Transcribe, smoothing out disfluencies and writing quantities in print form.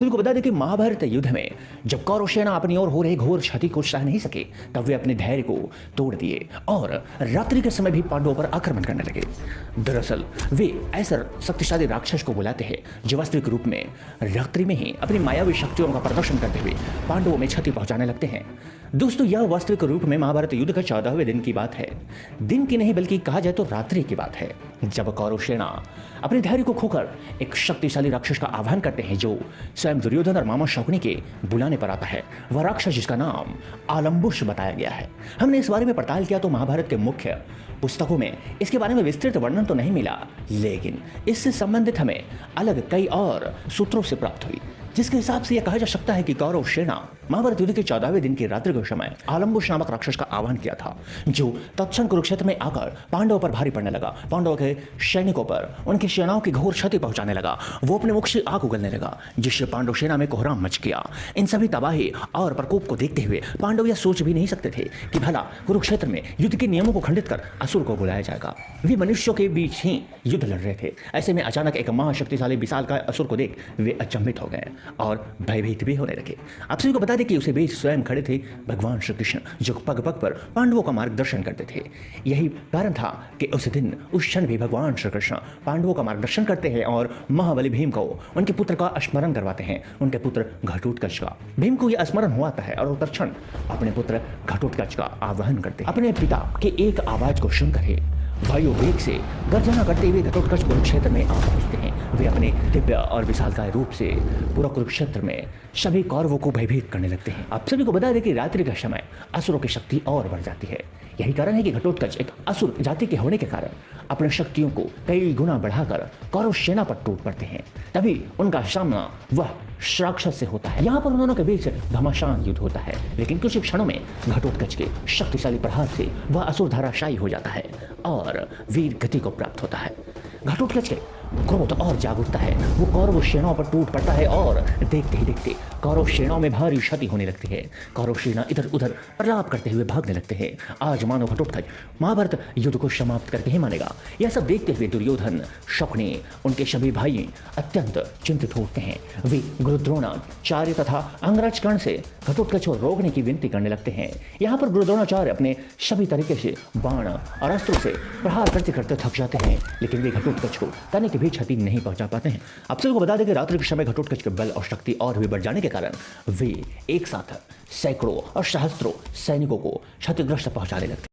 तुमको बता दें कि महाभारत युद्ध में जब कौरव सेना अपनी ओर हो रही घोर क्षति को सह नहीं सके, तब वे अपने धैर्य को तोड़ दिए और रात्रि के समय भी पांडवों पर आक्रमण करने लगे। दरअसल वे ऐसा शक्तिशाली राक्षस को बुलाते हैं जो वास्तविक रूप में रात्रि में ही अपनी मायावी शक्तियों का प्रदर्शन करते हुए पांडवों में क्षति पहुंचाने लगते हैं। दोस्तों, यह वास्तविक रूप में महाभारत युद्ध का 14वें दिन की बात है। दिन की नहीं बल्कि कहा जाए तो रात्रि की बात है, जब कौरव सेना अपने धैर्य को खोकर एक शक्तिशाली राक्षस का आह्वान करते हैं जो स्वयं दुर्योधन और मामा शकुनी के बुलाने पर आता है। वह राक्षस जिसका नाम आलम्बुश बताया गया है। हमने इस बारे में पड़ताल किया तो महाभारत के मुख्य पुस्तकों में इसके बारे में विस्तृत वर्णन तो नहीं मिला, लेकिन इससे संबंधित हमें अलग कई और सूत्रों से प्राप्त हुई, जिसके हिसाब से यह कहा जा सकता है कि कौरव सेना महाभारत युद्ध के 14वें दिन की रात्रि के समय आलम्बुश नामक राक्षस का आह्वान किया था, जो तत्क्षण कुरुक्षेत्र में आकर पांडवों पर भारी पड़ने लगा। पांडवों के सैनिकों पर उनकी सेनाओं की घोर क्षति पहुंचाने लगा। वो अपने मुख से आग उगलने लगा, जिससे पांडव सेना में कोहराम मच गया। इन सभी तबाही और प्रकोप को देखते हुए पांडव यह सोच भी नहीं सकते थे कि भला कुरुक्षेत्र में युद्ध के नियमों को खंडित कर असुर को बुलाया जाएगा। वे मनुष्यों के बीच ही युद्ध लड़ रहे थे। ऐसे में अचानक एक महाशक्तिशाली विशालकाय असुर को देख वे अचंभित हो गए और भयभीत भी होने लगे। आप सभी को बता दें कि उसे बीच स्वयं खड़े थे भगवान श्री कृष्ण, जो पग पग पर पांडवों का मार्गदर्शन करते थे। यही कारण था कि उस दिन उस क्षण भी भगवान श्री कृष्ण पांडवों का मार्गदर्शन करते हैं और महाबली भीम को उनके पुत्र का स्मरण करवाते हैं, उनके पुत्र घटोत्कच का। भीम को यह स्मरण हुआ था और तत्क्षण अपने पुत्र घटोत्कच का आवाहन करते हैं। अपने पिता के एक आवाज को सुनकर ही वायु वेग से गर्जना करते हुए घटोत्कच कुरुक्षेत्र में आ पहुंचते हैं। वे अपने दिव्य और विशालकाय रूप से पूरा कुरुक्षेत्र में सभी कौरवों को भयभीत करने लगते हैं। आप सभी को बता दें कि रात्रि का समय असुरों की शक्ति और बढ़ जाती है। यही कारण है कि घटोत्कच एक असुर जाति के होने के कारण अपनी शक्तियों को कई गुना बढ़ाकर कौरव सेना पर टूट पड़ते हैं। तभी उनका सामना वह राक्षस से होता है। यहाँ पर उन दोनों के बीच घमासान युद्ध होता है, लेकिन कुछ क्षणों में घटोत्कच के शक्तिशाली प्रहार से वह असुर धराशायी हो जाता है और वीर गति को प्राप्त होता है। घटोत्कच के क्रोध और जाग उठता है। वो कौरव सेनाओं पर टूट पड़ता है और देखते ही देखते कौरव सेनाओं में भारी क्षति होने लगती है। कौरव सेना इधर उधर प्रलाप करते हुए भागने लगते हैं। आज मानो घटोत्कच महाभारत युद्ध को समाप्त करके ही मानेगा। यह सब देखते हुए दुर्योधन, शकुनी, उनके सभी भाई अत्यंत चिंतित होते हैं। वे गुरु द्रोणाचार्य तथा अंगराज कर्ण से घटोत्कच को रोकने की विनती करने लगते हैं। यहाँ पर गुरु द्रोणाचार्य अपने सभी तरीके से बाण और अस्त्रों से प्रहार करते करते थक जाते हैं, लेकिन वे घटोत्कच को तनिक भी क्षति नहीं पहुंचा पाते हैं। आप सबको बता दें कि रात्रि के समय घटोत्कच के बल और शक्ति और भी बढ़ जाने के कारण वे एक साथ सैकड़ों और सहस्त्रों सैनिकों को क्षतिग्रस्त पहुंचाने लगते हैं।